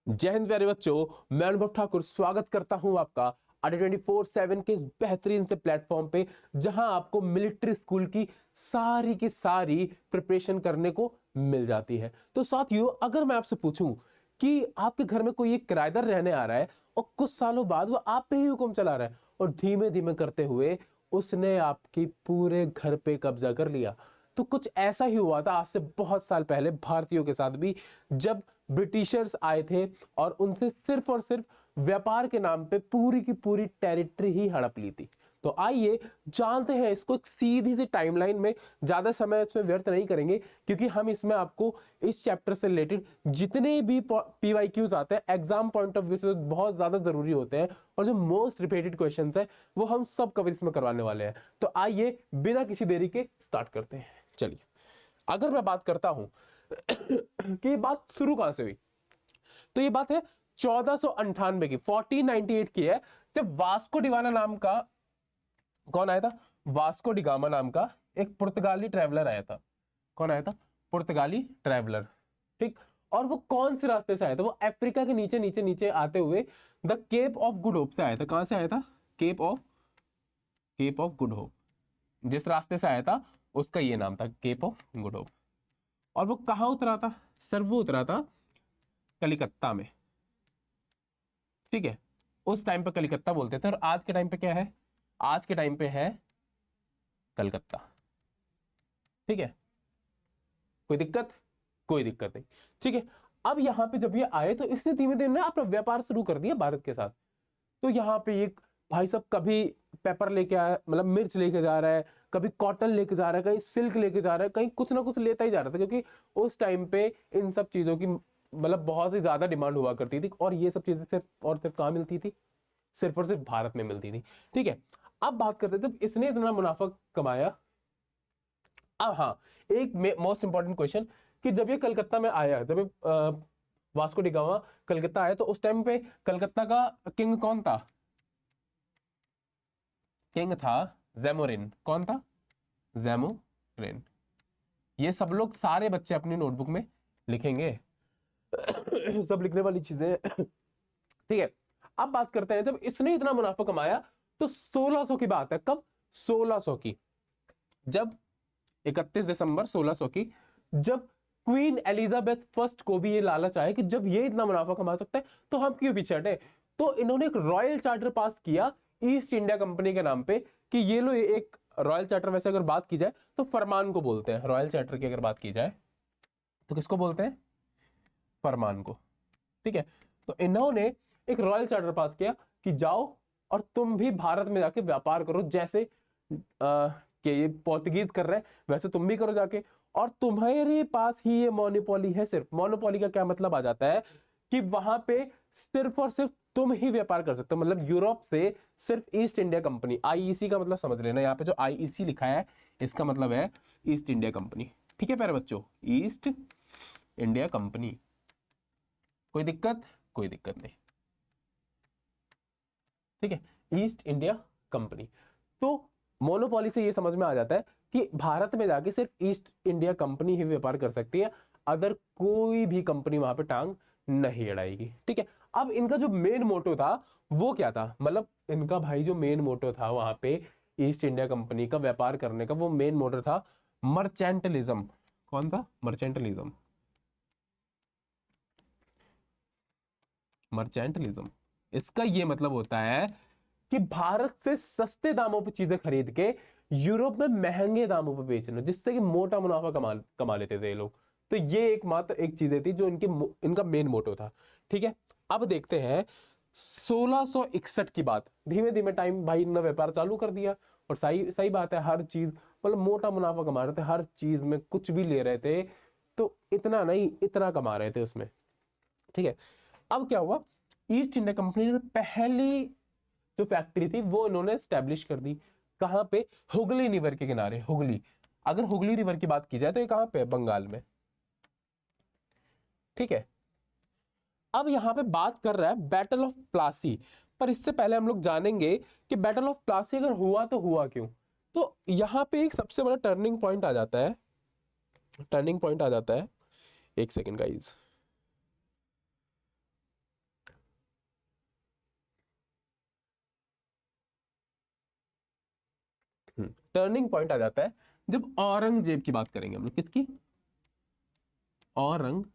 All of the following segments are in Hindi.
जय हिंद प्यारे बच्चों, मैं अनुभव ठाकुर स्वागत करता हूं आपका अडे 24/7 के इस बेहतरीन से प्लेटफॉर्म पे, जहां आपको मिलिट्री स्कूल की सारी प्रिपरेशन करने को मिल जाती है। तो साथियों, अगर मैं आपसे पूछूं कि आपके घर में कोई एक किराएदार रहने आ रहा है और कुछ सालों बाद वो आप पे ही हुक्म चला रहा है और धीमे धीमे करते हुए उसने आपकी पूरे घर पे कब्जा कर लिया, तो कुछ ऐसा ही हुआ था आज से बहुत साल पहले भारतीयों के साथ भी, जब ब्रिटिशर्स आए थे और उनसे सिर्फ और सिर्फ व्यापार के नाम पे पूरी की पूरी टेरिटरी ही हड़प ली थी। तो आइए जानते हैं इसको एक सीधी सी टाइमलाइन में, ज्यादा समय इसमें व्यर्थ नहीं करेंगे क्योंकि हम इसमें आपको इस चैप्टर से रिलेटेड जितने भी पीवाईक्यूज आते हैं एग्जाम पॉइंट ऑफ व्यू से बहुत ज्यादा जरूरी होते हैं और जो मोस्ट रिपीटेड क्वेश्चंस है वो हम सब कवर इसमें करवाने वाले हैं। तो आइए बिना किसी देरी के स्टार्ट करते हैं। चलिए, अगर मैं बात करता हूं कि ये बात शुरू कहां से हुई, तो ये बात है 1498 की, 1498 की है, जब वास्को डिगामा नाम का कौन आया था? वास्को डिगामा नाम का एक पुर्तगाली ट्रैवलर आया था। कौन आया था? पुर्तगाली ट्रैवलर। ठीक। और वो कौन से रास्ते से आया था? वो अफ्रीका के नीचे नीचे नीचे आते हुए the Cape of Good Hope से आया था। कहां से आया था? Cape of Good Hope. जिस रास्ते से आया था उसका ये नाम था, केप ऑफ गुड होप। और वो कहां उतरा था सर? वो उतरा था कलिकत्ता में। ठीक है, उस टाइम पे कलिकत्ता बोलते थे और आज के टाइम पे क्या है? आज के टाइम पे है कलकत्ता। ठीक है, कोई दिक्कत? कोई दिक्कत नहीं। ठीक है, अब यहां पे जब ये आए तो इसने धीमे धीमे अपना व्यापार शुरू कर दिया भारत के साथ। तो यहाँ पे एक भाई साहब कभी पेपर लेके आया, मतलब मिर्च लेके जा रहा है, कभी कॉटन लेके जा रहा है, कहीं सिल्क लेके जा रहा है, कहीं कुछ ना कुछ लेता ही जा रहा था, क्योंकि उस टाइम पे इन सब चीजों की मतलब बहुत ही ज्यादा डिमांड हुआ करती थी और ये सब चीजें सिर्फ और सिर्फ कहाँ मिलती थी? सिर्फ और सिर्फ भारत में मिलती थी। ठीक है, अब बात करते हैं जब इसने इतना मुनाफा कमाया। अब हाँ, एक मोस्ट इंपॉर्टेंट क्वेश्चन कि जब ये कलकत्ता में आया, जब ये वास्को डिगामा कलकत्ता आया, तो उस टाइम पे कलकत्ता का किंग कौन था? किंग था जेमोरिन। कौन था? जेमोरिन। ये सब लोग सारे बच्चे अपनी नोटबुक में लिखेंगे सब लिखने वाली चीजें हैं। ठीक है, अब बात करते हैं जब इसने इतना मुनाफा कमाया तो 1600 की बात है। कब? 1600 की, जब 31 दिसंबर 1600 की, जब क्वीन एलिजाबेथ फर्स्ट को भी ये लालच आया कि जब ये इतना मुनाफा कमा सकते हैं तो हम क्यों पीछे हटे। तो इन्होंने एक रॉयल चार्टर पास किया ईस्ट इंडिया कंपनी के नाम पे कि ये लो, एक रॉयल चार्टर, वैसे अगर बात की जाए तो फरमान को बोलते हैं। रॉयल चार्टर की अगर बात की जाए तो किसको बोलते हैं? फरमान को। ठीक है, तो इन्होंने एक रॉयल चार्टर पास किया कि जाओ और तुम भी भारत में जाके व्यापार करो, जैसे कि ये पोर्तुगीज कर रहे हैं वैसे तुम भी करो जाके, और तुम्हारे पास ही ये मोनोपोली है। सिर्फ मोनोपोली का क्या मतलब आ जाता है कि वहां पे सिर्फ और सिर्फ तुम ही व्यापार कर सकते हो। मतलब यूरोप से सिर्फ ईस्ट इंडिया कंपनी, आईईसी का मतलब समझ लेना, यहाँ पे जो आईईसी लिखा है इसका मतलब है ईस्ट इंडिया कंपनी। ठीक है प्यारे बच्चों, ईस्ट इंडिया कंपनी। कोई दिक्कत? कोई दिक्कत नहीं। ठीक है, ईस्ट इंडिया कंपनी। तो मोनोपोली से ये समझ में आ जाता है कि भारत में जाके सिर्फ ईस्ट इंडिया कंपनी ही व्यापार कर सकती है, अदर कोई भी कंपनी वहां पे टांग नहीं अड़ाएगी। ठीक है, अब इनका जो मेन मोटो था वो क्या था? मतलब इनका भाई जो मेन मोटो था वहां पे ईस्ट इंडिया कंपनी का व्यापार करने का, वो मेन मोटो था मर्चेंटलिज्म। कौन था? मर्चेंटलिज्म। मर्चेंटलिज्म, इसका ये मतलब होता है कि भारत से सस्ते दामों पर चीजें खरीद के यूरोप में महंगे दामों पर बेचना, जिससे कि मोटा मुनाफा कमा लेते थे ये लोग। तो ये एकमात्र एक चीजें थी जो इनका मेन मोटो था। ठीक है, अब देखते हैं 1661 की बात। धीमे धीमे टाइम भाई इन्होंने व्यापार चालू कर दिया और सही सही बात है, हर चीज मतलब मोटा मुनाफा कमा रहे थे, हर चीज में कुछ भी ले रहे थे, तो इतना नहीं इतना कमा रहे थे उसमें। ठीक है, अब क्या हुआ, ईस्ट इंडिया कंपनी ने पहली जो फैक्ट्री थी वो इन्होंने स्टैब्लिश कर दी। कहां पे? हुगली रिवर के किनारे। हुगली, अगर हुगली रिवर की बात की जाए तो ये कहां पे है? बंगाल में। ठीक है, अब यहां पे बात कर रहा है बैटल ऑफ प्लासी, पर इससे पहले हम लोग जानेंगे कि बैटल ऑफ प्लासी अगर हुआ तो हुआ क्यों। तो यहां पे एक सबसे बड़ा टर्निंग पॉइंट आ जाता है, टर्निंग पॉइंट आ जाता है। एक सेकेंड गाइज, टर्निंग पॉइंट आ जाता है जब औरंगजेब की बात करेंगे हम लोग। किसकी? औरंगजेब।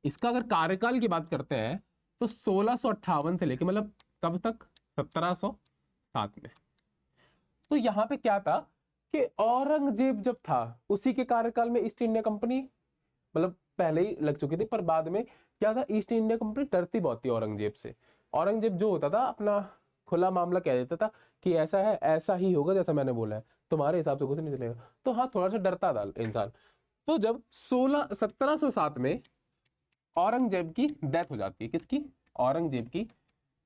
इसका अगर कार्यकाल की बात करते हैं तो 1658 से लेके मतलब कब तक? 1707 में। तो यहां पे क्या था कि औरंगजेब जब था उसी के कार्यकाल में ईस्ट इंडिया कंपनी मतलब पहले ही लग चुकी थी, पर बाद में क्या था, ईस्ट इंडिया कंपनी डरती बहुत थी औरंगजेब से। औरंगजेब जो होता था अपना खुला मामला कह देता था कि ऐसा है, ऐसा ही होगा जैसा मैंने बोला है, तुम्हारे हिसाब से कुछ नहीं चलेगा। तो हाँ, थोड़ा सा डरता था इंसान। तो जब 1707 में औरंगजेब की डेथ हो जाती है। किसकी? औरंगजेब की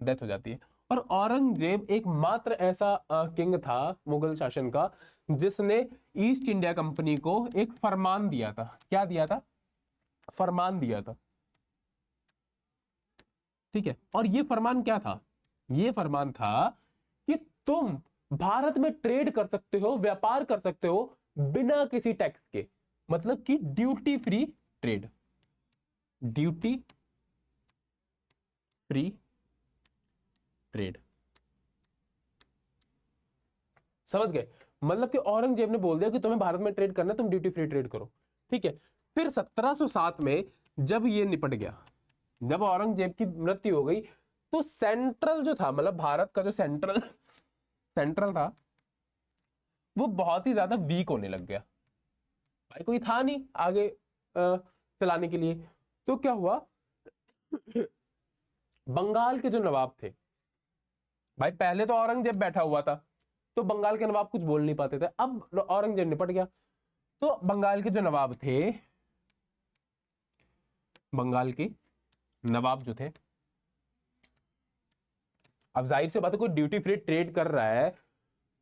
डेथ हो जाती है। और औरंगजेब एकमात्र ऐसा किंग था मुगल शासन का जिसने ईस्ट इंडिया कंपनी को एक फरमान दिया था। क्या दिया था? फरमान दिया था। ठीक है, और ये फरमान क्या था? ये फरमान था कि तुम भारत में ट्रेड कर सकते हो, व्यापार कर सकते हो बिना किसी टैक्स के, मतलब कि duty free trade. Duty free trade, समझ गए? मतलब कि औरंगजेब ने बोल दिया कि तुम्हें भारत में ट्रेड करना है, तुम ड्यूटी फ्री ट्रेड करो। ठीक है, फिर 1707 में जब ये निपट गया, जब औरंगजेब की मृत्यु हो गई, तो सेंट्रल जो था, मतलब भारत का जो सेंट्रल सेंट्रल था, वो बहुत ही ज्यादा वीक होने लग गया। भाई कोई था नहीं आगे चलाने के लिए। तो क्या हुआ, बंगाल के जो नवाब थे, भाई पहले तो औरंगजेब बैठा हुआ था तो बंगाल के नवाब कुछ बोल नहीं पाते थे। अब औरंगजेब निपट गया तो बंगाल के जो नवाब थे, बंगाल के नवाब जो थे, अब जाहिर सी बात है कोई ड्यूटी फ्री ट्रेड कर रहा है,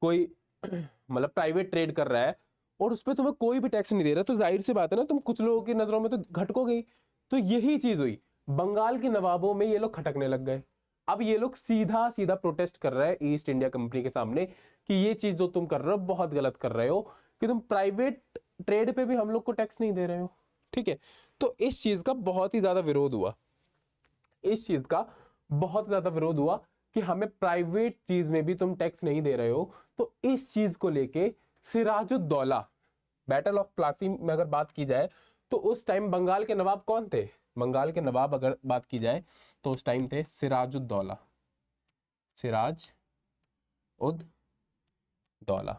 कोई मतलब प्राइवेट ट्रेड कर रहा है और उस पर तुम्हें कोई भी टैक्स नहीं दे रहा, तो जाहिर सी बात है ना, तुम कुछ लोगों की नजरों में तो घटकोगे ही। तो यही चीज हुई, बंगाल के नवाबों में ये लोग खटकने लग गए। अब ये लोग सीधा सीधा प्रोटेस्ट कर रहे हैं ईस्ट इंडिया कंपनी के सामने कि ये चीज जो तुम कर रहे हो बहुत गलत कर रहे हो, कि तुम प्राइवेट ट्रेड पे भी हम लोग को टैक्स नहीं दे रहे हो। ठीक है, तो इस चीज का बहुत ही ज्यादा विरोध हुआ, इस चीज का बहुत ज्यादा विरोध हुआ कि हमें प्राइवेट चीज में भी तुम टैक्स नहीं दे रहे हो। तो इस चीज को लेके सिराजुद्दौला, बैटल ऑफ प्लासी में अगर बात की जाए तो उस टाइम बंगाल के नवाब कौन थे? बंगाल के नवाब अगर बात की जाए तो उस टाइम थे सिराजुद्दौला, सिराज उद दौला।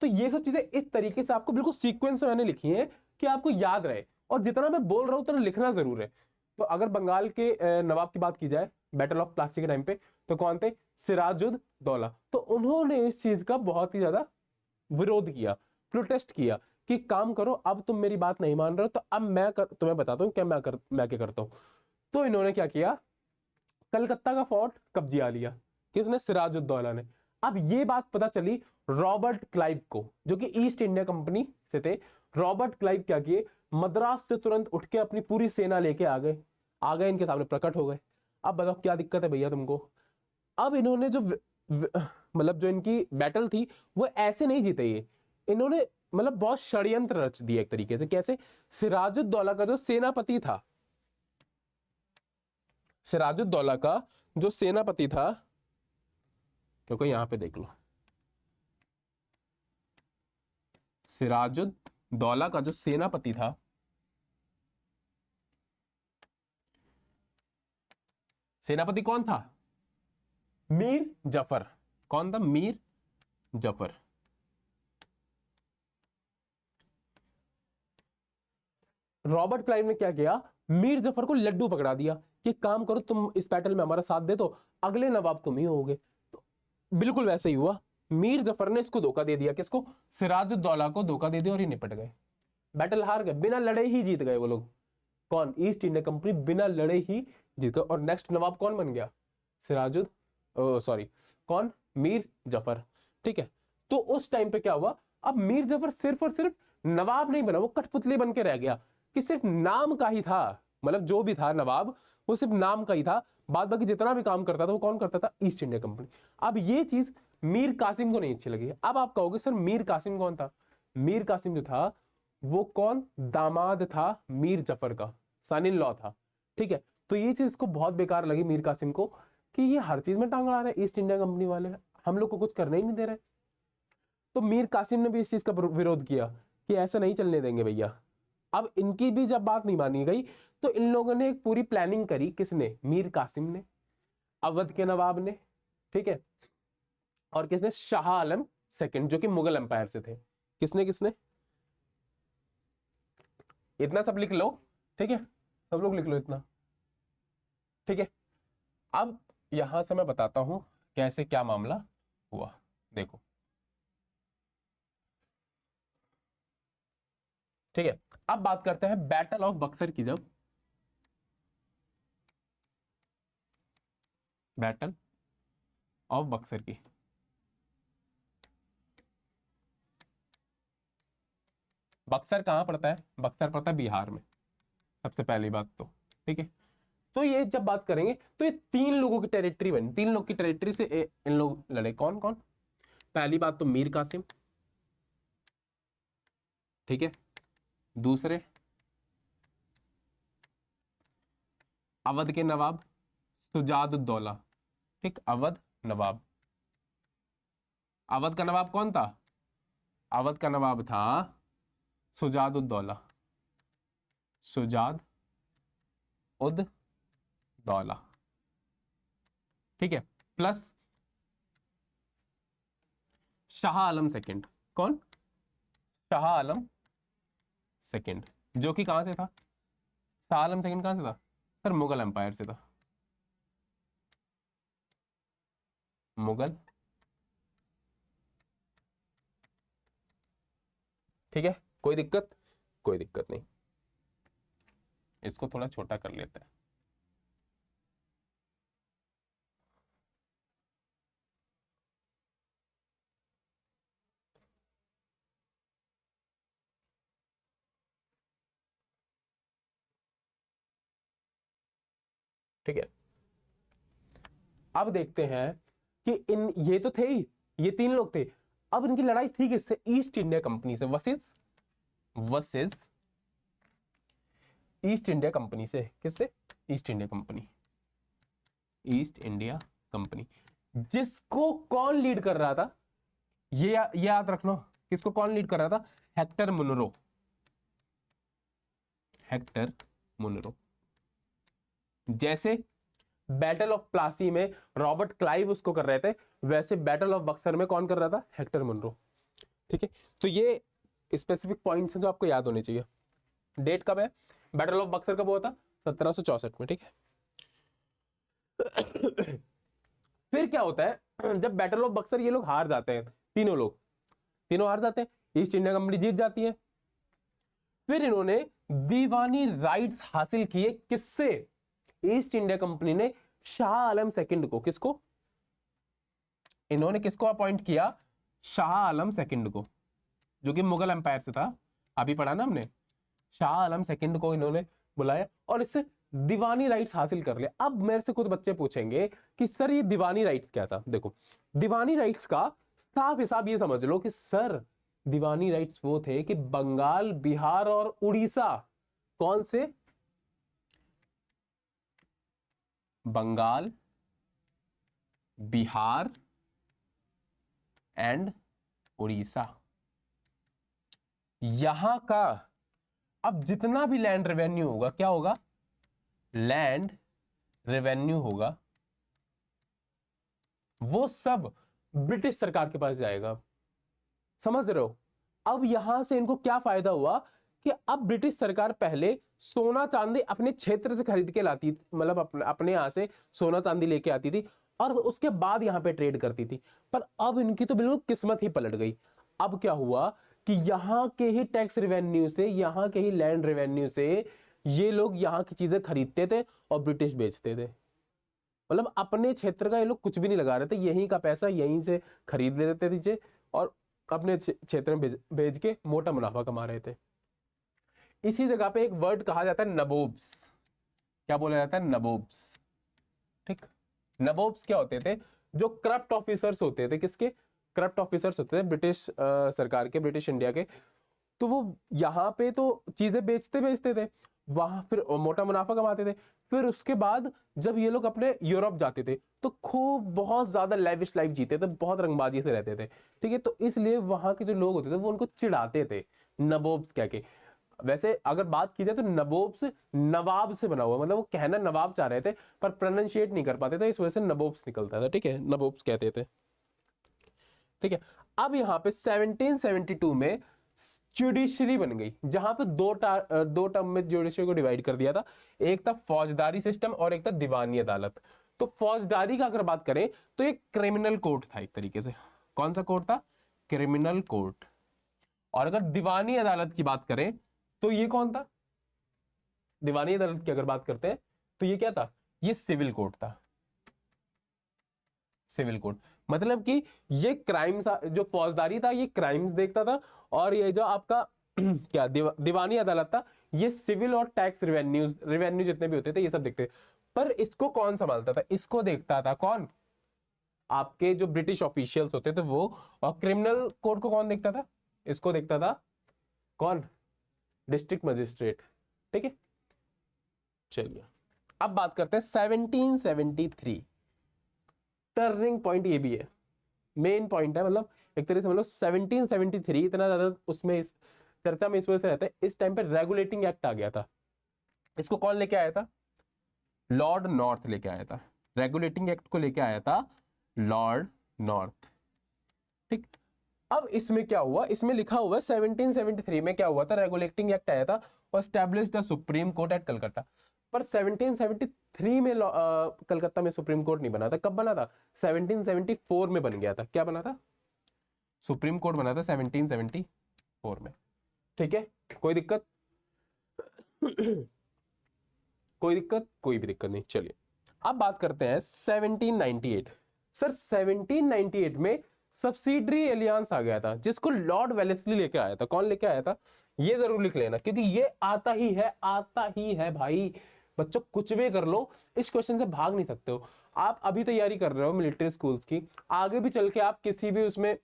तो ये सब चीजें इस तरीके से आपको बिल्कुल सीक्वेंस में मैंने लिखी है कि आपको याद रहे, और जितना मैं बोल रहा हूं उतना लिखना जरूर है। तो अगर बंगाल के नवाब की बात की जाए बैटल ऑफ प्लासी के टाइम पे, तो कौन थे? सिराजुद दौला। तो उन्होंने इस चीज का बहुत ही ज्यादा विरोध किया, प्रोटेस्ट किया कि काम करो, अब तुम मेरी बात नहीं मान रहे हो तो अब तुम्हें बताता हूँ क्या मैं क्या करता हूं। तो इन्होंने क्या किया, कलकत्ता का फोर्ट कब्जा लिया। किसने? सिराजुद्दौला ने। अब ये बात पता चली रॉबर्ट क्लाइव को, जो कि ईस्ट इंडिया कंपनी से थे। रॉबर्ट क्लाइव क्या किए, मद्रास से तुरंत उठ के अपनी पूरी सेना लेके आ गए इनके सामने प्रकट हो गए। अब बताओ क्या दिक्कत है भैया तुमको। अब इन्होंने जो मतलब जो इनकी बैटल थी वो ऐसे नहीं जीते ये, इन्होंने मतलब बहुत षड्यंत्र रच दिया एक तरीके से। कैसे? सिराजुद्दौला का जो सेनापति था, सिराजुद्दौला का जो सेनापति था, क्योंकि यहां पे देख लो, सिराजुद्दौला का जो सेनापति था, सेनापति कौन था? मीर जफर। कौन था? मीर जफर। रॉबर्ट क्लाइव ने क्या किया, मीर जफर को लड्डू पकड़ा दिया कि काम करो तुम इस बैटल में हमारा साथ दे दो, अगले नवाब तुम ही होगे। तो बिल्कुल वैसे ही हुआ, मीर जफर ने इसको धोखा दे दिया। किसको? सिराजुद्दौला को धोखा दे दिया और ये निपट गए, बैटल हार गए, बिना लड़े ही जीत गए वो लोग। कौन? ईस्ट इंडिया कंपनी बिना लड़े ही जीत गए। और नेक्स्ट नवाब कौन बन गया? सिराजुद सॉरी कौन? मीर जफर। ठीक है, तो उस टाइम पे क्या हुआ, अब मीर जफर सिर्फ और सिर्फ नवाब नहीं बना, वो कठपुतली बन के रह गया कि सिर्फ नाम का ही था। मतलब जो भी था नवाब वो सिर्फ नाम का ही था, बाद बाकी जितना भी काम करता था वो कौन करता था? East India company. अब ये चीज मीर कासिम को नहीं अच्छी लगी। अब आप कहोगे सर मीर कासिम कौन था? मीर कासिम जो था वो कौन? दामाद था मीर जफर का, सन इन लॉ था। ठीक है, तो ये चीज को बहुत बेकार लगी मीर कासिम को कि ये हर चीज में टांग अड़ा रहे हैं ईस्ट इंडिया कंपनी वाले, हम लोग को कुछ करने ही नहीं दे रहे। तो मीर कासिम ने भी इस चीज का विरोध किया कि ऐसा नहीं चलने देंगे भैया। अब इनकी भी जब बात नहीं मानी गई तो इन लोगों ने एक पूरी प्लानिंग करी, किसने, मीर कासिम ने, अवध के नवाब ने, ठीक है, और किसने, शाह आलम सेकंड जो कि मुगल एम्पायर से थे। किसने किसने, इतना सब लिख लो, ठीक है, सब लोग लिख लो इतना, ठीक है। अब यहां से मैं बताता हूं कैसे क्या मामला हुआ, देखो, ठीक है। अब बात करते हैं बैटल ऑफ बक्सर की। जब बैटल ऑफ बक्सर की, बक्सर कहां पड़ता है, बक्सर पड़ता है बिहार में, सबसे पहली बात तो, ठीक है। तो ये जब बात करेंगे तो ये 3 लोगों की टेरिटरी बनी, 3 लोग की टेरिटरी से इन लोग लड़े। कौन कौन, पहली बात तो मीर कासिम, ठीक है, दूसरे अवध के नवाब सुजादुद्दौला, ठीक, अवध नवाब। अवध का नवाब कौन था, अवध का नवाब था सुजादुद्दौला, सुजाद उद दौला, ठीक है, प्लस शाह आलम सेकंड। कौन, शाह आलम सेकंड, जो कि कहां से था, शाह आलम सेकंड कहां से था सर, मुगल एम्पायर से था, मुगल, ठीक है। कोई दिक्कत, कोई दिक्कत नहीं, इसको थोड़ा छोटा कर लेते हैं। ठीक है, अब देखते हैं कि इन, ये तो थे ही, ये 3 लोग थे। अब इनकी लड़ाई थी किससे, ईस्ट इंडिया कंपनी से, वर्सेस ईस्ट इंडिया कंपनी से। किससे, east India company, east India company, जिसको कौन लीड कर रहा था, ये याद रखना, किसको कौन लीड कर रहा था, हेक्टर मुनरो, हेक्टर मुनरो। जैसे बैटल ऑफ प्लासी में रॉबर्ट क्लाइव उसको कर रहे थे, वैसे बैटल ऑफ बक्सर में कौन कर रहा था, हेक्टर मुनरो, ठीक है। तो ये स्पेसिफिक पॉइंट्स हैं जो आपको याद होने चाहिए। डेट कब है, बैटल ऑफ बक्सर कब हुआ था, 1764 में, ठीक है। फिर क्या होता है, जब बैटल ऑफ बक्सर ये लोग हार जाते हैं, तीनों लोग, तीनों हार जाते हैं, ईस्ट इंडिया कंपनी जीत जाती है। फिर इन्होंने दीवानी राइट्स हासिल किए, किससे, ईस्ट इंडिया कंपनी ने शाह आलम सेकंड को, किसको, इन्होंने किसको अपॉइंट किया, शाह आलम सेकंड को, जो कि मुगल एम्पायर से था, अभी पढ़ा ना हमने, शाह आलम सेकंड को इन्होंने बुलाया और इससे दीवानी राइट्स हासिल कर लिया। अब मेरे से कुछ बच्चे पूछेंगे कि सर ये दीवानी राइट्स क्या था। देखो, दीवानी राइट्स का साफ हिसाब ये समझ लो कि सर दीवानी राइट्स वो थे कि बंगाल, बिहार और उड़ीसा, कौन से, बंगाल, बिहार एंड उड़ीसा, यहां का अब जितना भी लैंड रेवेन्यू होगा, क्या होगा, लैंड रेवेन्यू होगा, वो सब ब्रिटिश सरकार के पास जाएगा। समझ रहे हो, अब यहां से इनको क्या फायदा हुआ कि अब ब्रिटिश सरकार पहले सोना चांदी अपने क्षेत्र से खरीद के लाती, मतलब अपने यहां से सोना चांदी लेके आती थी और उसके बाद यहां पे ट्रेड करती थी। पर अब इनकी तो बिल्कुल किस्मत ही पलट गई। अब क्या हुआ कि यहां के ही टैक्स रेवेन्यू से, यहां के ही लैंड रेवेन्यू से ये लोग यहां की चीजें खरीदते थे और ब्रिटिश बेचते थे। मतलब अपने क्षेत्र का ये लोग कुछ भी नहीं लगा रहे थे, यहीं का पैसा यहीं से खरीद लेते थे चीजें और अपने क्षेत्र में भेज के मोटा मुनाफा कमा रहे थे। इसी जगह पे एक वर्ड कहा जाता है नबोब्स। क्या बोला जाता है, नबोब्स, ठीक। नबोब्स क्या होते थे, जो करप्ट ऑफिसर्स होते थे, किसके, करप्ट ऑफिसर्स होते थे ब्रिटिश सरकार के, ब्रिटिश इंडिया के। तो वो यहाँ पे तो चीजें बेचते बेचते थे, वहां फिर मोटा मुनाफा कमाते थे। फिर उसके बाद जब ये लोग अपने यूरोप जाते थे तो खूब बहुत ज्यादा लेविश लाइफ जीते थे, बहुत रंगबाजी से रहते थे, ठीक है। तो इसलिए वहां के जो लोग होते थे वो उनको चिढ़ाते थे नबोब्स कह के। वैसे अगर बात की जाए तो नबोब्स नवाब से बना हुआ, मतलब वो कहना नवाब चाह रहे थे पर प्रोनाउंशिएट नहीं कर पाते थे, इस वजह से नबोब्स निकलता था, ठीक है, नबोब्स कहते थे, ठीक है। अब यहाँ पे 1772 में जुडिशरी बन गई, जहां पे दो टर्म में जुडिशरी को डिवाइड कर दिया था। एक था फौजदारी सिस्टम और एक था दीवानी अदालत। तो फौजदारी का अगर बात करें तो एक क्रिमिनल कोर्ट था एक तरीके से। कौन सा कोर्ट था? Criminal court. और अगर दीवानी अदालत की बात करें तो ये कौन था? दीवानी अदालत की अगर बात करते हैं तो ये क्या था? ये सिविल कोर्ट था। सिविल कोर्ट मतलब कि ये क्राइम्स, जो फौजदारी था ये क्राइम्स देखता था, और ये जो आपका क्या दीवानी अदालत था ये सिविल और टैक्स रेवेन्यू जितने भी होते थे ये सब देखते। पर इसको कौन संभालता था? इसको देखता था कौन? आपके जो ब्रिटिश ऑफिशियल्स होते थे वो। और क्रिमिनल कोर्ट को कौन देखता था? इसको देखता था कौन? डिस्ट्रिक्ट मजिस्ट्रेट, ठीक है। चलिए अब बात करते हैं 1773। टर्निंग पॉइंट ये भी है, मेन पॉइंट है, मतलब एक तरह से मतलब 1773 इतना ज्यादा उसमें इस चर्चा में इस वजह से रहता है, इस टाइम पे रेगुलेटिंग एक्ट आ गया था। इसको कौन लेके आया था? लॉर्ड नॉर्थ लेके आया था। रेगुलेटिंग एक्ट को लेके आया था लॉर्ड नॉर्थ, ठीक। अब इसमें क्या हुआ? इसमें लिखा हुआ है 1773 में क्या हुआ था? रेगुलेटिंग एक्ट आया था और establish the supreme court at Calcutta. पर 1773 में कलकत्ता में सुप्रीम कोर्ट नहीं बना था। कब बना था? 1774 में बन गया था। क्या बना था? सुप्रीम कोर्ट बना था 1774 में, ठीक है। कोई दिक्कत? कोई दिक्कत? कोई भी दिक्कत नहीं। चलिए अब बात करते हैं 1798। सर 1798 में सब्सिडरी एलियांस आ गया था, जिसको लॉर्ड वेलेस्ली लेके आया था। कौन लेके आया था? ये जरूर लिख लेना, क्योंकि ये आता ही है भाई। बच्चों कुछ भी कर लो, इस क्वेश्चन से भाग नहीं सकते हो। आप अभी तैयारी कर रहे हो मिलिट्री स्कूल्स की, आगे भी चल के आप किसी भी उसमें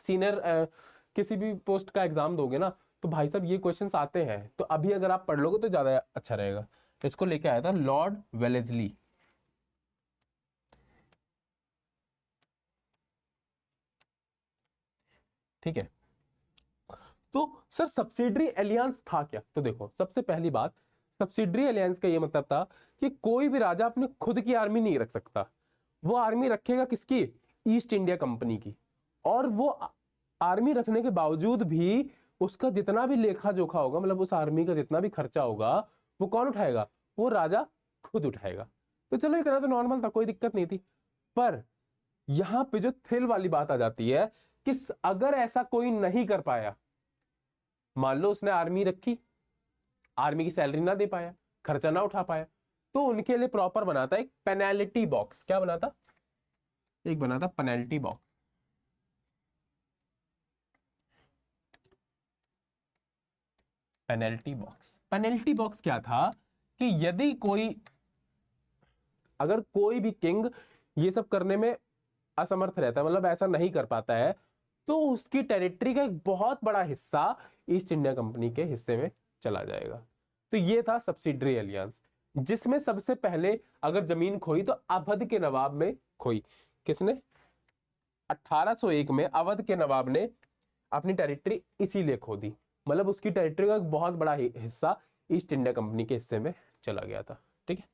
सीनियर किसी भी पोस्ट का एग्जाम दोगे ना, तो भाई साहब ये क्वेश्चंस आते हैं। तो अभी अगर आप पढ़ लोगे तो ज्यादा अच्छा रहेगा। इसको लेके आया था लॉर्ड वेलेस्ली, ठीक है। तो सर सब्सिडरी एलियांस था क्या? तो देखो सबसे पहली बात, सब्सिडरी एलियांस का ये मतलब था कि कोई भी राजा अपने खुद की आर्मी नहीं रख सकता। वो आर्मी रखेगा किसकी? ईस्ट इंडिया कंपनी की। और वो आर्मी रखने के बावजूद भी उसका जितना भी लेखा जोखा होगा, मतलब उस आर्मी का जितना भी खर्चा होगा, वो कौन उठाएगा? वो राजा खुद उठाएगा। तो चलो इतना तो नॉर्मल था, कोई दिक्कत नहीं थी। पर यहां पे जो थ्रिल वाली बात आ जाती है कि अगर ऐसा कोई नहीं कर पाया, मान लो उसने आर्मी रखी, आर्मी की सैलरी ना दे पाया, खर्चा ना उठा पाया, तो उनके लिए प्रॉपर बनाता एक पेनल्टी बॉक्स। क्या बनाता? एक बनाता penalty box. Penalty box, penalty box क्या था कि यदि कोई, अगर कोई भी किंग ये सब करने में असमर्थ रहता है, मतलब ऐसा नहीं कर पाता है, तो उसकी टेरिटरी का एक बहुत बड़ा हिस्सा ईस्ट इंडिया कंपनी के हिस्से में चला जाएगा। तो ये था सब्सिडरी एलियांस, जिसमें सबसे पहले अगर जमीन खोई तो अवध के नवाब में खोई। किसने? 1801 में अवध के नवाब ने अपनी टेरिटरी इसीलिए खो दी, मतलब उसकी टेरिटरी का एक बहुत बड़ा हिस्सा ईस्ट इंडिया कंपनी के हिस्से में चला गया था, ठीक है।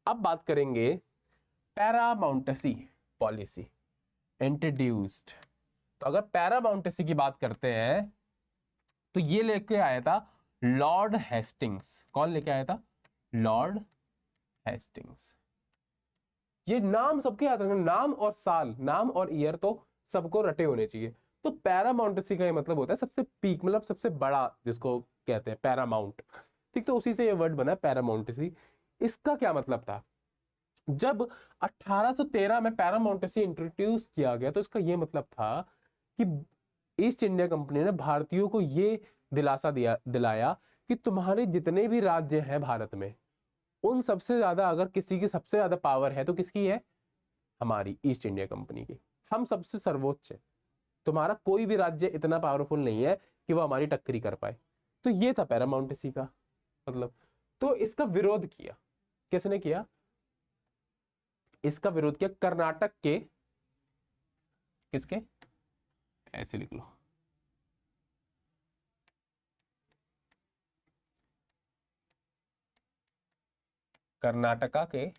अब बात करेंगे पैरामाउंटेसी पॉलिसी इंट्रोड्यूस्ड। तो अगर पैरामाउंटेसी की बात करते हैं तो ये लेके आया था लॉर्ड हेस्टिंग्स। कौन लेके आया था? Lord Hastings. ये नाम सबके याद रखना, नाम और साल, नाम और ईयर तो सबको रटे होने चाहिए। तो पैरामाउंटेसी का ये मतलब होता है सबसे पीक, मतलब सबसे बड़ा, जिसको कहते हैं पैरामाउंट, ठीक। तो उसी से ये वर्ड बना पैरामाउंटेसी। इसका क्या मतलब था? जब 1813 में पैरामाउंटेसी इंट्रोड्यूस किया गया तो इसका यह मतलब था कि ईस्ट इंडिया कंपनी ने भारतीयों को यह दिलासा दिलाया कि तुम्हारे जितने भी राज्य हैं भारत में, उन सबसे ज्यादा अगर किसी की सबसे ज्यादा पावर है तो किसकी है? हमारी ईस्ट इंडिया कंपनी की। हम सबसे सर्वोच्च है, तुम्हारा कोई भी राज्य इतना पावरफुल नहीं है कि वो हमारी टक्करी कर पाए। तो ये था पैरामाउंटेसी का मतलब। तो इसका विरोध किया, किसने किया? इसका विरोध किया कर्नाटक के, किसके, ऐसे लिख लो, कर्नाटका के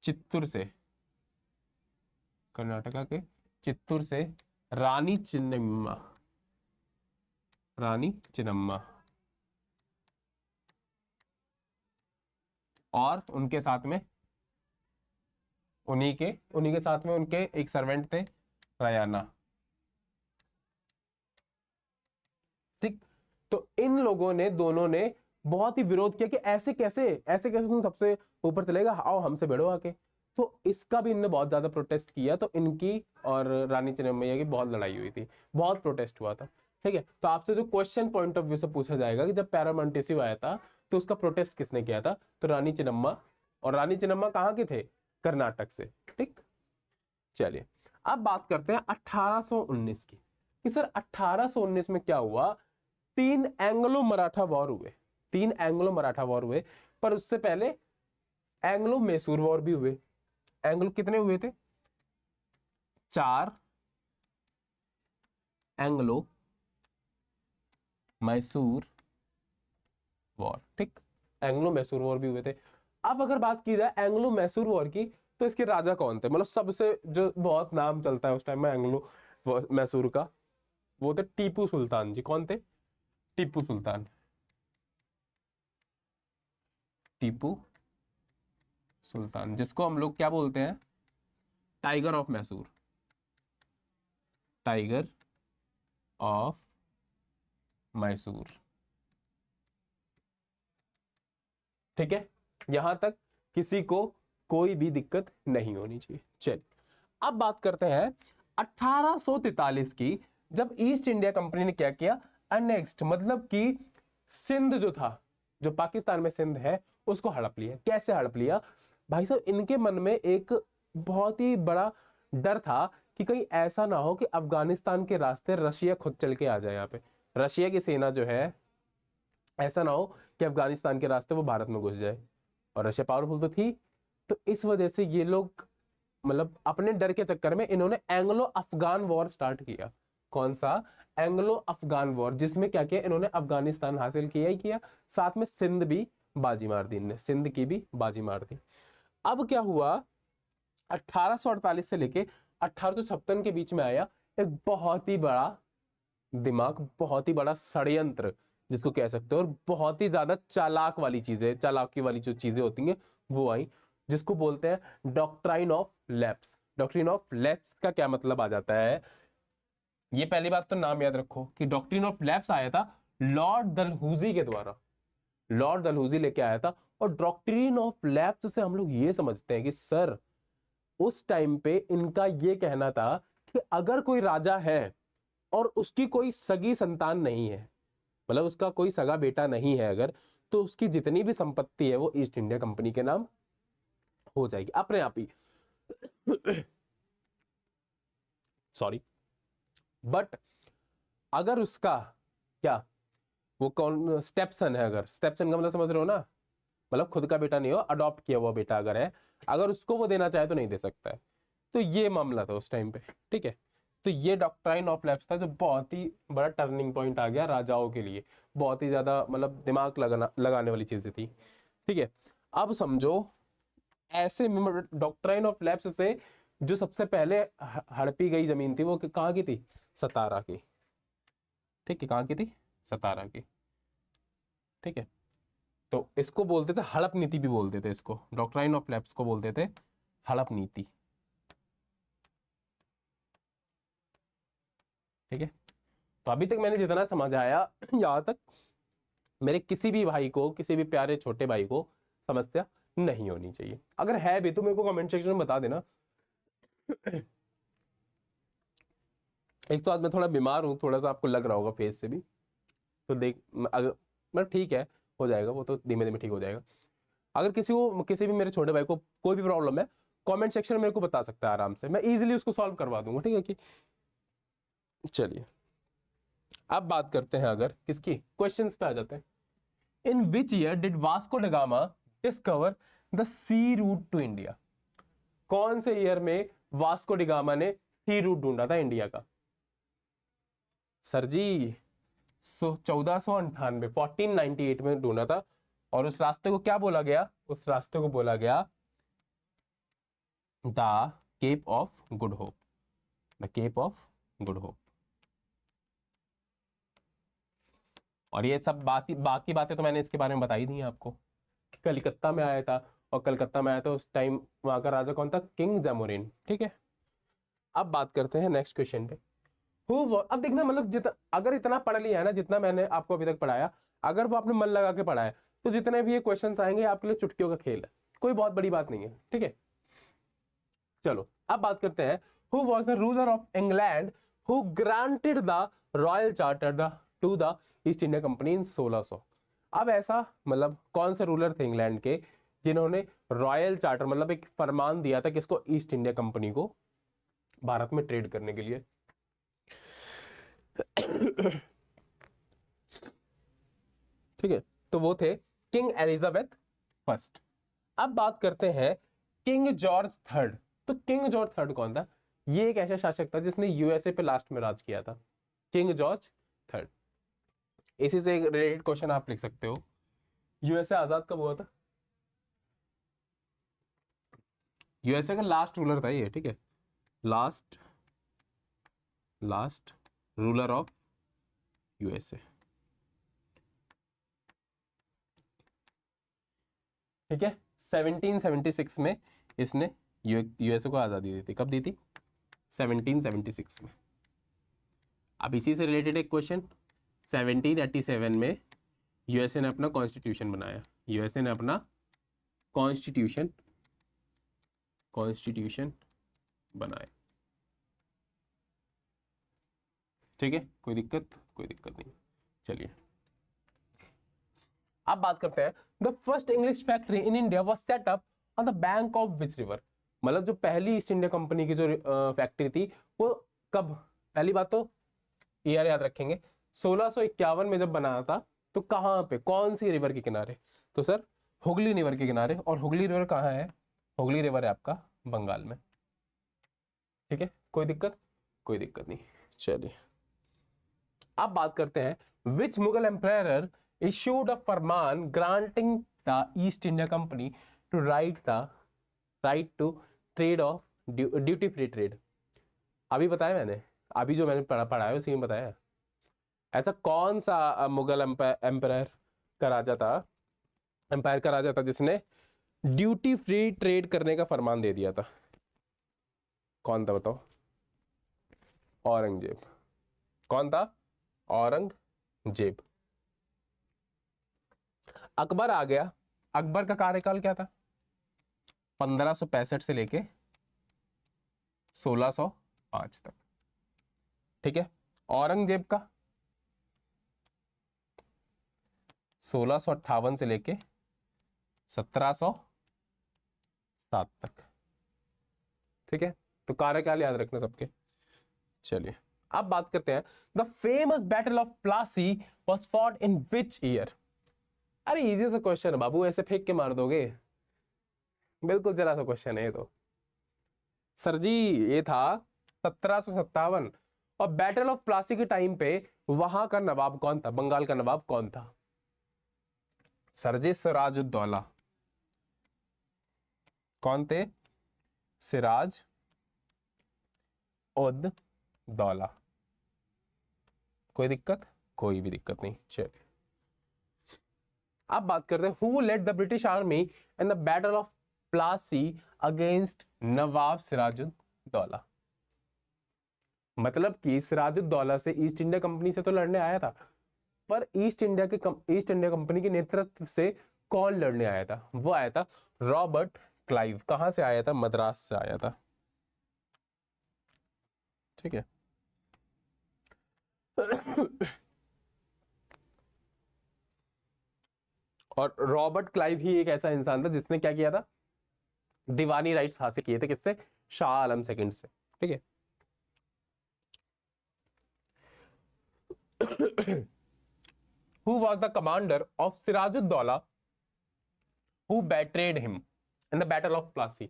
चित्तूर से, कर्नाटका के चित्तूर से रानी चिन्नम्मा, रानी चिन्नम्मा और उनके साथ में उन्हीं के साथ में उनके एक सर्वेंट थे रयाना। ठीक, तो इन लोगों ने, दोनों ने बहुत ही विरोध किया कि ऐसे कैसे तुम सबसे ऊपर चलेगा, आओ हमसे भिड़ो आके। तो इसका भी इनने बहुत ज्यादा प्रोटेस्ट किया। तो इनकी और रानी चिन्नमैया की बहुत लड़ाई हुई थी, बहुत प्रोटेस्ट हुआ था। ठीक है, तो आपसे जो क्वेश्चन पॉइंट ऑफ व्यू से पूछा जाएगा कि जब पैरामाउंटेसी आया था तो उसका प्रोटेस्ट किसने किया था, तो रानी चिन्नम्मा। और रानी चिन्नम्मा कहाँ के थे? कर्नाटक से। ठीक, चलिए अब बात करते हैं 1819 की कि सर 1819 में क्या हुआ। तीन एंग्लो मराठा वॉर हुए, तीन एंग्लो मराठा वॉर हुए, पर उससे पहले एंग्लो मैसूर वॉर भी हुए। एंग्लो कितने हुए थे? 4 एंग्लो मैसूर वॉर। ठीक, एंग्लो मैसूर वॉर भी हुए थे। अब अगर बात की जाए एंग्लो मैसूर वॉर की, तो इसके राजा कौन थे? मतलब सबसे जो बहुत नाम चलता है उस टाइम में एंग्लो मैसूर का, वो थे टीपू सुल्तान जी। कौन थे? टीपू सुल्तान, टीपू सुल्तान, जिसको हम लोग क्या बोलते हैं? Tiger of Mysore, tiger of Mysore. ठीक है, यहां तक किसी को कोई भी दिक्कत नहीं होनी चाहिए। चलिए अब बात करते हैं 1843 की, जब ईस्ट इंडिया कंपनी ने क्या किया? अनेक्स्ट, मतलब कि सिंध जो था, जो पाकिस्तान में सिंध है, उसको हड़प लिया। कैसे हड़प लिया भाई साहब? इनके मन में एक बहुत ही बड़ा डर था कि कहीं ऐसा ना हो कि अफगानिस्तान के रास्ते रशिया खुद चल के आ जाए यहाँ पे। रशिया की सेना जो है, ऐसा ना हो कि अफगानिस्तान के रास्ते वो भारत में घुस जाए। और रशिया पावरफुल तो थी, तो इस वजह से ये लोग मतलब अपने डर के चक्कर में इन्होंने एंग्लो अफगान वॉर स्टार्ट किया। कौन सा? एंग्लो अफगान वॉर, जिसमें क्या किया इन्होंने? अफगानिस्तान हासिल किया ही किया, साथ में सिंध भी बाजी मार दी इनने, सिंध की भी बाजी मार दी। अब क्या हुआ? 1848 से लेके 1856 के बीच में आया एक बहुत ही बड़ा दिमाग, बहुत ही बड़ा षड्यंत्र जिसको कह सकते हो, और बहुत ही ज्यादा चालाक वाली चीजें, चालाकी वाली जो चीजें होती हैं वो आई, जिसको बोलते हैं doctrine of lapse. Doctrine of lapse का क्या मतलब आ जाता है? ये पहली बात तो नाम याद रखो कि डॉक्ट्रिन ऑफ लैप्स आया था लॉर्ड डलहौजी के द्वारा, लॉर्ड डलहौजी लेके आया था। और डॉक्ट्रिन ऑफ लैप्स से हम लोग ये समझते हैं कि सर उस टाइम पे इनका ये कहना था कि अगर कोई राजा है और उसकी कोई सगी संतान नहीं है, मतलब उसका कोई सगा बेटा नहीं है अगर, तो उसकी जितनी भी संपत्ति है वो ईस्ट इंडिया कंपनी के नाम हो जाएगी अपने आप ही। सॉरी, बट अगर उसका क्या, वो कौन स्टेपसन है, अगर स्टेपसन का मतलब समझ रहे हो ना, मतलब खुद का बेटा नहीं हो, अडॉप्ट किया हुआ बेटा अगर है, अगर उसको वो देना चाहे तो नहीं दे सकता है। तो ये मामला था उस टाइम पे। ठीक है, तो ये डॉक्ट्राइन ऑफ लैप्स था जो बहुत ही बड़ा टर्निंग पॉइंट आ गया राजाओं के लिए, बहुत ही ज्यादा मतलब दिमाग लगाने वाली चीजें थी। ठीक है, अब समझो ऐसे डॉक्ट्राइन ऑफ लैप्स से जो सबसे पहले हड़पी गई जमीन थी वो कहाँ की थी? सतारा की। ठीक है, कहाँ की थी? सतारा की। ठीक है, तो इसको बोलते थे हड़प नीति भी बोलते थे, इसको डॉक्ट्राइन ऑफ लैप्स को बोलते थे हड़प नीति। ठीक है, तो अभी तक मैंने जितना समझ आया यहाँ तक, मेरे किसी भी भाई को, किसी भी प्यारे छोटे भाई को समस्या नहीं होनी चाहिए। अगर है भी तो मेरे को कमेंट सेक्शन में बता देना। एक तो आज मैं थोड़ा बीमार हूँ, थोड़ा सा आपको लग रहा होगा फेस से भी, तो देख अगर मतलब ठीक है, हो जाएगा वो तो, धीमे धीमे ठीक हो जाएगा। अगर किसी को, किसी भी मेरे छोटे भाई को कोई भी प्रॉब्लम है, कमेंट सेक्शन में मेरे को बता सकता है आराम से, मैं इजीली उसको सॉल्व करवा दूंगा। ठीक है कि चलिए अब बात करते हैं अगर किसकी, क्वेश्चंस पे आ जाते हैं। In which year did Vasco da Gama discover the sea route to India? कौन से ईयर में वास्को ड गामा ने सी रूट ढूंढा था इंडिया का? सर जी 1498 1498 में ढूंढा था। और उस रास्ते को क्या बोला गया? उस रास्ते को बोला गया the Cape of Good Hope, the Cape of Good Hope. और ये सब बाकी बातें तो मैंने इसके बारे में बताई दी हैं आपको। कलकत्ता में आया था, और कलकत्ता में आया था उस टाइम वहां का राजा कौन था? किंग जैमोरिन। ठीक है, अब बात करते हैं नेक्स्ट क्वेश्चन पे। अब देखना, मतलब जितना अगर इतना पढ़ लिया है ना, जितना मैंने आपको अभी तक पढ़ाया, अगर वो आपने मन लगा के पढ़ा है, तो जितने भी ये क्वेश्चंस आएंगे आपके लिए चुटकियों का खेल है, कोई बहुत बड़ी बात नहीं है। ठीक है, चलो अब बात करते हैं। Who was the ruler of England who granted the royal charter to the East India Company in 1600? अब ऐसा मतलब कौन से रूलर थे इंग्लैंड के जिन्होंने रॉयल चार्टर मतलब एक फरमान दिया था किसको? ईस्ट इंडिया कंपनी को, भारत में ट्रेड करने के लिए। ठीक है, तो वो थे किंग एलिजाबेथ फर्स्ट। अब बात करते हैं किंग जॉर्ज थर्ड। तो किंग जॉर्ज थर्ड कौन था? ये एक ऐसा शासक था जिसने यूएसए पे लास्ट में राज किया था, किंग जॉर्ज थर्ड। इसी से रिलेटेड क्वेश्चन आप लिख सकते हो, यूएसए आजाद कब हुआ था? यूएसए का लास्ट रूलर था ये। ठीक है, लास्ट रूलर ऑफ यूएसए। ठीक है, 1776 में इसने यूएसए को आजादी दी थी। कब दी थी? 1776 में। अब इसी से रिलेटेड एक क्वेश्चन, 1787 में यूएसए ने अपना कॉन्स्टिट्यूशन बनाया। यूएसए ने अपना कॉन्स्टिट्यूशन बनाया। ठीक है, कोई दिक्कत नहीं। चलिए अब बात करते हैं। The first English factory in India was set up on the bank of which river? मतलब जो पहली ईस्ट इंडिया कंपनी की जो फैक्ट्री थी वो कब? पहली बात तो ईयर याद रखेंगे, 1651 में जब बनाया था। तो कहाँ पे, कौन सी रिवर के किनारे? तो सर हुगली रिवर के किनारे। और हुगली रिवर कहाँ है? हुगली रिवर है आपका बंगाल में। ठीक है, कोई दिक्कत नहीं। चलिए अब बात करते हैं। Which Mughal empire issued a farman granting the East India Company to right to trade of duty free trade? अभी बताया मैंने, अभी जो मैंने पढ़ा है उसी में बताया। ऐसा कौन सा मुगल एम्पायर का राजा था जिसने ड्यूटी फ्री ट्रेड करने का फरमान दे दिया था? कौन था बताओ? औरंगजेब। कौन था? औरंगजेब। अकबर आ गया। अकबर का कार्यकाल क्या था? 1565 से लेके 1605 तक। ठीक है, औरंगजेब का 1658 से लेके 1707 तक। ठीक है, तो कार्यकाल याद रखना सबके। चलिए अब बात करते हैं। The famous battle of Plassey was fought in which year? अरे इजी सा क्वेश्चन है बाबू, ऐसे फेंक के मार दोगे? बिल्कुल जरा सा क्वेश्चन है ये तो। सर जी ये था 1757। और बैटल ऑफ प्लासी के टाइम पे वहां का नवाब कौन था? बंगाल का नवाब कौन था? सर जी सिराजुद्दौला। कौन थे? सिराज उद दौला। कोई भी दिक्कत नहीं। चलिए अब बात करते हैं। Who led the British army in the battle of Plassey against Nawab Sirajuddaula? मतलब कि सिराजुद्दौला से ईस्ट इंडिया कंपनी से तो लड़ने आया था, पर ईस्ट इंडिया कंपनी के नेतृत्व से कौन लड़ने आया था? वो आया था रॉबर्ट क्लाइव। कहां से आया था? मद्रास से आया था। ठीक है और रॉबर्ट क्लाइव ही एक ऐसा इंसान था जिसने क्या किया था? दीवानी राइट्स हासिल किए थे। किससे? शाह आलम सेकंड से। ठीक है, who was the commander of Sirajuddaula who betrayed him in the battle of Plassey.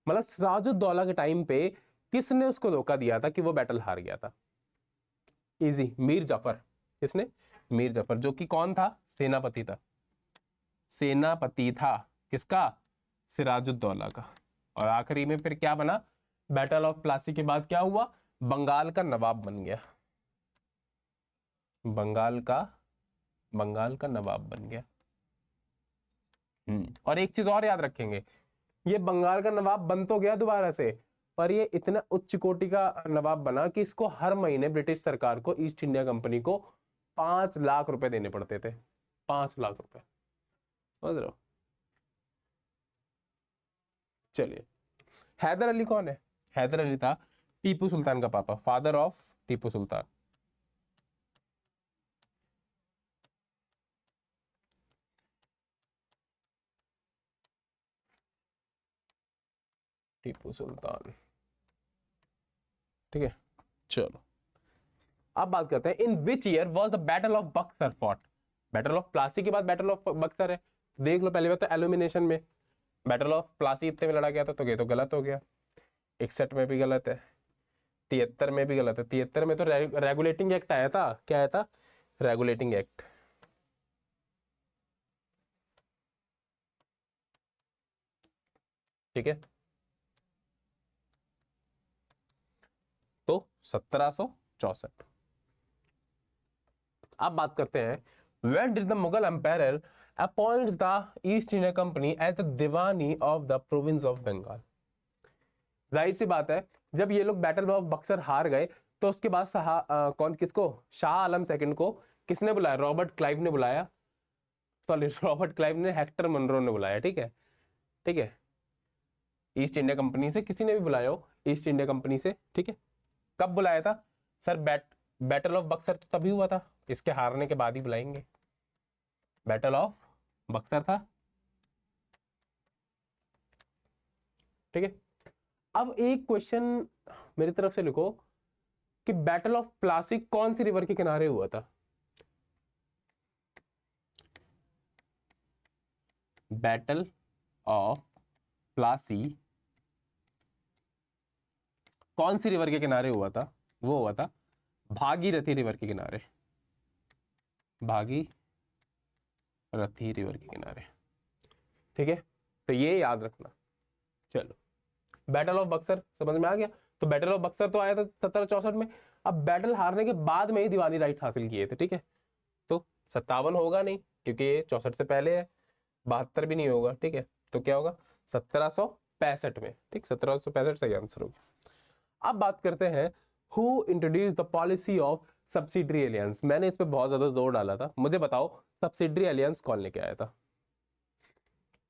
मतलब सिराजुद्दौला के टाइम पे किसने उसको धोखा दिया था कि वो बैटल हार गया था? इजी, मीर जाफर। किसने? मीर जाफर, जो कि कौन था? सेनापति था। सेनापति था किसका? सिराजुद्दौला का। और आखिरी में फिर क्या बना? बैटल ऑफ प्लासी के बाद क्या हुआ? बंगाल का नवाब बन गया। बंगाल का नवाब बन गया। और एक चीज और याद रखेंगे, ये बंगाल का नवाब बन तो गया दोबारा से, पर ये इतना उच्च कोटि का नवाब बना कि इसको हर महीने ब्रिटिश सरकार को, ईस्ट इंडिया कंपनी को 5 लाख रुपए देने पड़ते थे। 5 लाख रुपए, समझ रहे हो? चलिए, हैदर अली कौन है? हैदर अली था टीपू सुल्तान का papa, father of Tipu Sultan. Tipu Sultan, ठीक है। चलो अब बात करते हैं, in which year was the battle of Buxar fought? Battle of Plassey के बाद बैटल ऑफ बक्सर है। देख लो, पहली बात तो एल्यूमिनेशन में बैटल ऑफ प्लासी इतने में लड़ा गया था, तो ये तो गलत हो गया। 61 में भी गलत है, 73 में भी गलत है। 73 में तो रेगुलेटिंग एक्ट आया था। क्या आया था? Regulating act. ठीक है, तो 1764। अब बात करते हैं, when did the Mughal empire appoints the East India Company as the Diwani of the province of Bengal? जाहिर सी बात है, जब ये लोग बैटल ऑफ बक्सर हार गए तो उसके बाद कौन, किसको? शाह आलम सेकंड को किसने बुलाया? रॉबर्ट क्लाइव ने बुलाया। सॉरी, रॉबर्ट क्लाइव ने, हेक्टर मनरो ने बुलाया। ठीक है, ठीक है। ईस्ट इंडिया कंपनी से किसी ने भी बुलाया हो, ईस्ट इंडिया कंपनी से, ठीक है। कब बुलाया था सर? बैटल ऑफ बक्सर तो तभी हुआ था, इसके हारने के बाद ही बुलाएंगे। बैटल ऑफ बक्सर था, ठीक है। अब एक क्वेश्चन मेरी तरफ से लिखो कि बैटल ऑफ प्लासी कौन सी रिवर के किनारे हुआ था? बैटल ऑफ प्लासी कौन सी रिवर के किनारे हुआ था? वो हुआ था भागीरथी रिवर के किनारे। भागीरथी रिवर के किनारे, ठीक है। तो ये याद रखना। चलो, बैटल ऑफ बक्सर समझ में आ गया। तो बैटल ऑफ बक्सर तो आया था 1764 में। अब बैटल हारने के बाद में ही दीवानी राइट हासिल किए थे, ठीक है। तो 57 होगा नहीं, क्योंकि ये 64 से पहले है। 72 भी नहीं होगा, ठीक है। तो क्या होगा? 1765 में, ठीक। 1765 सही आंसर होगा। अब बात करते हैं, who introduce the policy of subsidiary aliens? मैंने इस पे बहुत ज्यादा जोर डाला था। मुझे बताओ, सब्सिडरी एलियंस कौन लेके आया था?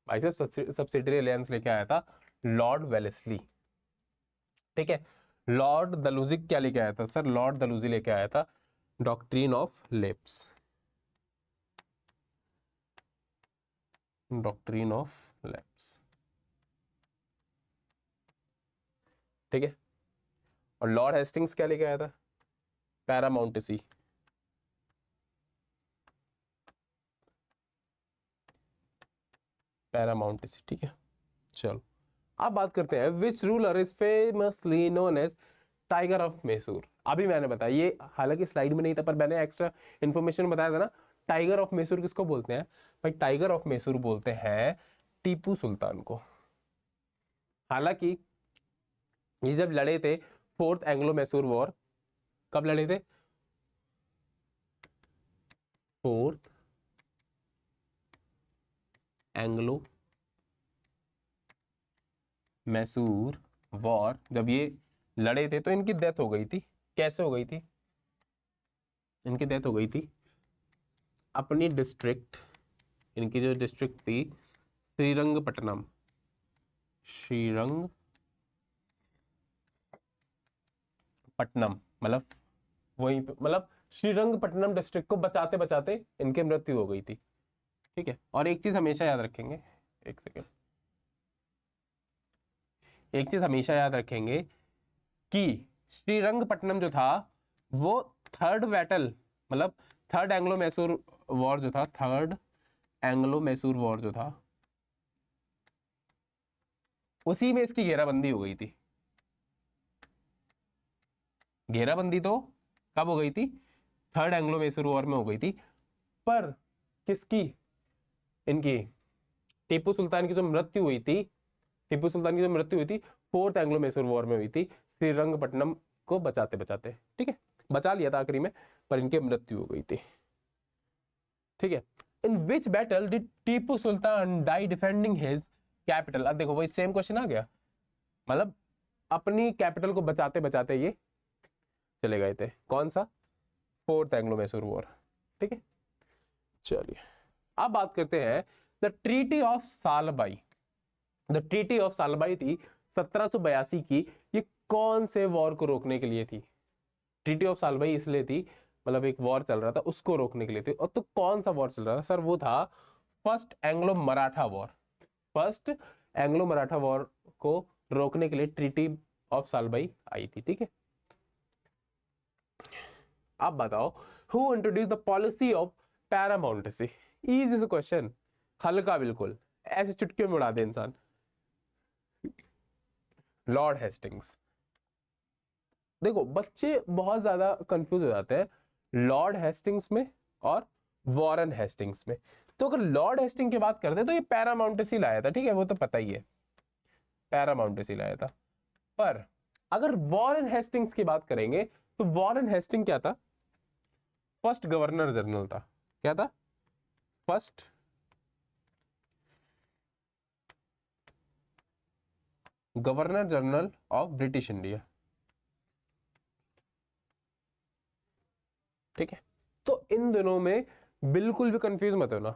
भाई साहब, सब्सिडरी एलियंस लेके आया था लॉर्ड वेलेस्ली, ठीक है। लॉर्ड डलहौजी क्या लेके आया था सर? लॉर्ड डलहौजी लेके आया था doctrine of lapse. Doctrine of lapse, ठीक है। और लॉर्ड हेस्टिंग्स क्या लेके आया था? पैरामाउंटेसी। पैरामाउंटेसी, ठीक है। चलो अब बात करते हैं, which ruler is famously known as tiger of Mysore? अभी मैंने बताया, ये हालांकि स्लाइड में नहीं था, पर मैंने एक्स्ट्रा इंफॉर्मेशन बताया था ना। टाइगर ऑफ मैसूर किसको बोलते हैं भाई? टाइगर ऑफ मैसूर बोलते हैं टीपू सुल्तान को। हालांकि ये जब लड़े थे फोर्थ एंग्लो मैसूर वॉर, कब लड़े थे? फोर्थ एंग्लो मैसूर वॉर जब ये लड़े थे तो इनकी डेथ हो गई थी। कैसे हो गई थी? इनकी डेथ हो गई थी अपनी डिस्ट्रिक्ट, इनकी जो डिस्ट्रिक्ट थी श्रीरंगपट्टनम, श्रीरंगपट्टनम, मतलब वहीं पे, मतलब श्रीरंगपट्टनम डिस्ट्रिक्ट को बचाते बचाते इनकी मृत्यु हो गई थी, ठीक है। और एक चीज हमेशा याद रखेंगे, एक सेकेंड, एक चीज हमेशा याद रखेंगे कि श्रीरंगपट्टनम जो था वो थर्ड बैटल मतलब थर्ड एंग्लो मैसूर वॉर जो था, थर्ड एंग्लो मैसूर वॉर जो था, उसी में इसकी घेराबंदी हो गई थी। घेराबंदी तो कब हो गई थी? थर्ड एंग्लो मैसूर वॉर में हो गई थी। पर किसकी? इनकी टीपू सुल्तान की जो मृत्यु हुई थी, टीपू सुल्तान की जो मृत्यु हुई थी फोर्थ एंग्लो मैसूर वॉर में हुई थी, श्रीरंगपट्टनम को बचाते बचाते। ठीक है, बचा लिया था आखिरी में, पर इनकी मृत्यु हो गई थी। ठीक है, in which battle did Tipu Sultan die defending his capital? अब देखो वही सेम क्वेश्चन आ गया, मतलब अपनी कैपिटल को बचाते बचाते ये चले गए थे। कौन सा? Fourth Anglo Mysore war. ठीक है, चलिए अब बात करते हैं the treaty of Salbai. The treaty of Salbai थी 1782 की, ये कौन से वॉर को रोकने के लिए थी? ट्रीटी ऑफ सालबाई इसलिए थी, मतलब एक वॉर चल रहा था उसको रोकने के लिए थी। और तो कौन सा वॉर चल रहा था सर? वो था first Anglo Maratha war. First Anglo Maratha war को रोकने के लिए ट्रीटी ऑफ सालबाई आई थी। ठीक है, अब बताओ who introduce the policy of paramountcy? Easy question, हल्का बिल्कुल, ऐसे चुटकियों में उड़ा दे इंसान। Lord Hastings. देखो बच्चे बहुत ज्यादा कंफ्यूज हो जाते हैं लॉर्ड हेस्टिंग्स में और वॉरेन हेस्टिंग्स में। तो अगर लॉर्ड हेस्टिंग की बात करते हैं तो ये पैरामाउंटेसी लाया था। ठीक है, वो तो पता ही है, पैरामाउंटेसी लाया था। पर अगर वॉरेन हेस्टिंग्स की बात करेंगे तो वॉरेन हेस्टिंग क्या था? फर्स्ट गवर्नर जनरल था। क्या था? First governor general of British India. ठीक है, तो इन दोनों में बिल्कुल भी कंफ्यूज मत होना।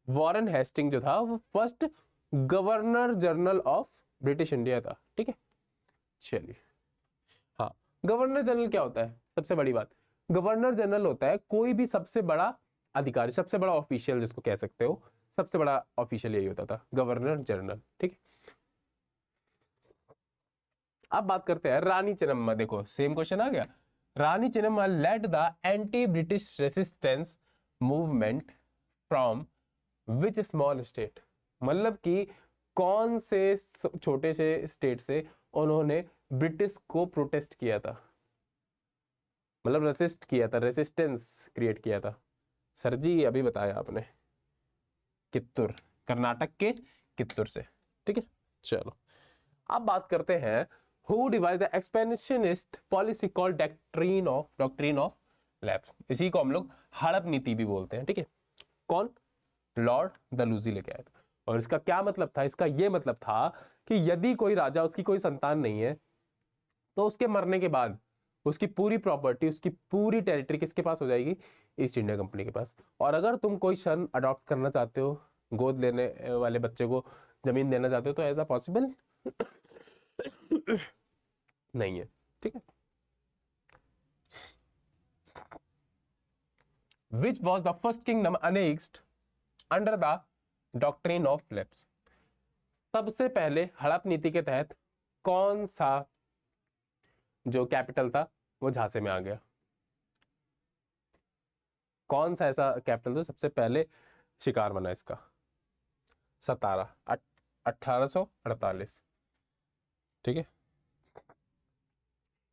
वॉरेन हेस्टिंग जो था वो first governor general of British India था। ठीक है, चलिए हाँ, गवर्नर जनरल क्या होता है? सबसे बड़ी बात, गवर्नर जनरल होता है कोई भी सबसे बड़ा अधिकारी, सबसे बड़ा ऑफिशियल जिसको कह सकते हो, सबसे बड़ा ऑफिशियल यही होता था, गवर्नर जनरल। ठीक है, अब बात करते हैं रानी चेन्नम्मा। देखो सेम क्वेश्चन आ गया। Rani Chennamma led the anti British resistance movement from which small state? मतलब कि कौन से छोटे से स्टेट से उन्होंने ब्रिटिश को प्रोटेस्ट किया था, मतलब रेसिस्ट किया था, रेसिस्टेंस क्रिएट किया था? सर जी अभी बताया आपने, कित्तूर, कर्नाटक के कित्तूर से। ठीक है, चलो अब बात करते हैं who divide the expansionist policy called doctrine of lapse. इसी को हम लोग हड़प नीति भी बोलते हैं। ठीक है, कौन? लॉर्ड डलहौजी लेके आया था। और इसका क्या मतलब था? इसका यह मतलब था कि यदि कोई राजा, उसकी कोई संतान नहीं है, तो उसके मरने के बाद उसकी पूरी प्रॉपर्टी, उसकी पूरी टेरिटरी किसके पास हो जाएगी? ईस्ट इंडिया कंपनी के पास। और अगर तुम कोई सन अडॉप्ट करना चाहते हो, गोद लेने वाले बच्चे को जमीन देना चाहते हो, तो ऐसा पॉसिबल नहीं है। ठीक है, which was the first kingdom annexed under the doctrine of lapse? सबसे पहले हड़प नीति के तहत कौन सा जो कैपिटल था वो झांसे में आ गया? कौन सा ऐसा कैपिटल था सबसे पहले शिकार बना इसका? सतारा, 1848। ठीक है,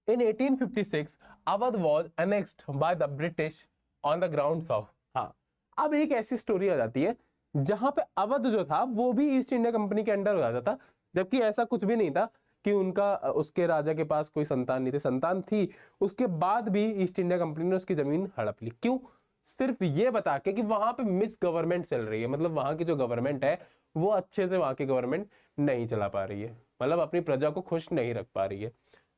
इन 1856 Awadh was annexed by the British on the grounds of. हाँ, अब एक ऐसी स्टोरी आ जाती है जहां पे अवध जो था वो भी ईस्ट इंडिया कंपनी के अंडर हो जाता था, जबकि ऐसा कुछ भी नहीं था कि उनका, उसके राजा के पास कोई संतान नहीं थी। संतान थी, उसके बाद भी ईस्ट इंडिया कंपनी ने उसकी जमीन हड़प ली। क्यों? सिर्फ ये बता के कि वहां पे मिस गवर्नमेंट चल रही है, मतलब वहां की जो गवर्नमेंट है वो अच्छे से वहां की गवर्नमेंट नहीं चला पा रही है, मतलब अपनी प्रजा को खुश नहीं रख पा रही है।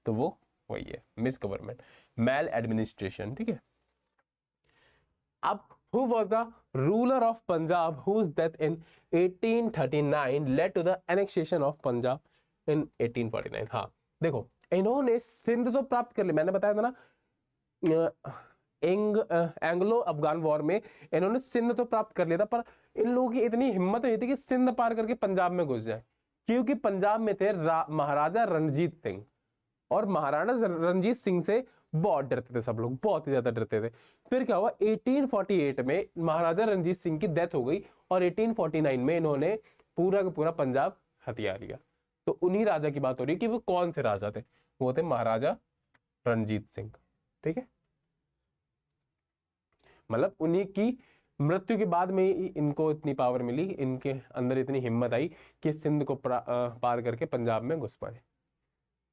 तो वो वही है मिस गवर्नमेंट, मैल एडमिनिस्ट्रेशन। ठीक है, अब who was the ruler of Punjab whose death in 1839 led to the annexation of Punjab in 1849? हाँ देखो, इन्होंने सिंध तो प्राप्त कर ली, मैंने बताया था ना, एंग्लो अफगान वॉर में इन्होंने सिंध तो प्राप्त कर लिया था, पर इन लोगों की इतनी हिम्मत नहीं थी कि सिंध पार करके पंजाब में घुस जाए, क्योंकि पंजाब में थे महाराजा रणजीत सिंह, और महाराणा रणजीत सिंह से बहुत डरते थे सब लोग, बहुत ही ज्यादा डरते थे। फिर क्या हुआ, 1848 में महाराजा रणजीत सिंह की डेथ हो गई और 1849 में इन्होंने पूरा का पूरा पंजाब हथिया लिया। तो उन्हीं राजा की बात हो रही है कि वो कौन से राजा थे, वो थे महाराजा रणजीत सिंह। ठीक है, मतलब उन्हीं की मृत्यु के बाद में ही इनको इतनी पावर मिली, इनके अंदर इतनी हिम्मत आई कि सिंध को पार करके पंजाब में घुस पाए।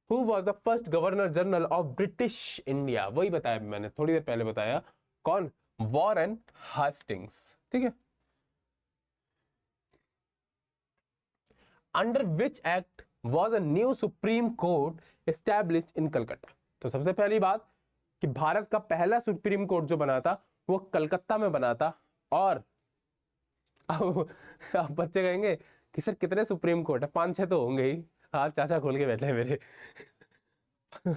Who was the first governor general of British India, वही बताया मैंने थोड़ी देर पहले बताया, कौन, वॉरेन हास्टिंग्स। ठीक है, under which act was a new supreme court established in Calcutta. तो सबसे पहली बात कि भारत का पहला सुप्रीम कोर्ट जो बना था वो कलकत्ता में बना था। और अब बच्चे कहेंगे कि सर कितने सुप्रीम कोर्ट है, 5-6 तो होंगे ही। हाँ, चाचा खोल के बैठे हैं मेरे।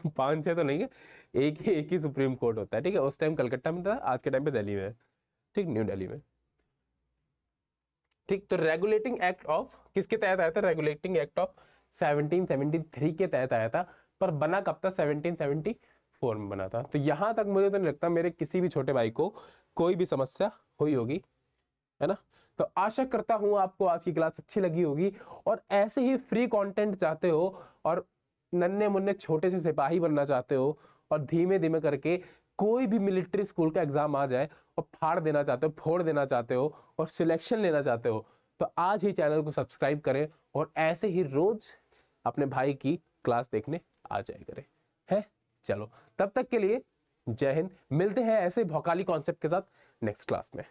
5-6 तो नहीं है, एक ही सुप्रीम कोर्ट होता है। ठीक है, उस टाइम कलकत्ता में था, आज के टाइम पे दिल्ली में है। ठीक, न्यू दिल्ली में। ठीक, तो रेगुलेटिंग एक्ट ऑफ किसके तहत आया था, रेगुलेटिंग एक्ट ऑफ 1773 के तहत आया था। पर बना कब था, 1774 में बना था। तो यहां तक मुझे तो नहीं लगता मेरे किसी भी छोटे भाई को कोई भी समस्या हुई होगी, है ना। तो आशा करता हूं आपको आज की क्लास अच्छी लगी होगी, और ऐसे ही फ्री कंटेंट चाहते हो और नन्हे मुन्ने छोटे से सिपाही बनना चाहते हो और धीमे धीमे करके कोई भी मिलिट्री स्कूल का एग्जाम आ जाए और फाड़ देना चाहते हो, फोड़ देना चाहते हो और सिलेक्शन लेना चाहते हो, तो आज ही चैनल को सब्सक्राइब करें और ऐसे ही रोज अपने भाई की क्लास देखने आ जाए करें। है, चलो तब तक के लिए जय हिंद। मिलते हैं ऐसे भौकाली कॉन्सेप्ट के साथ नेक्स्ट क्लास में।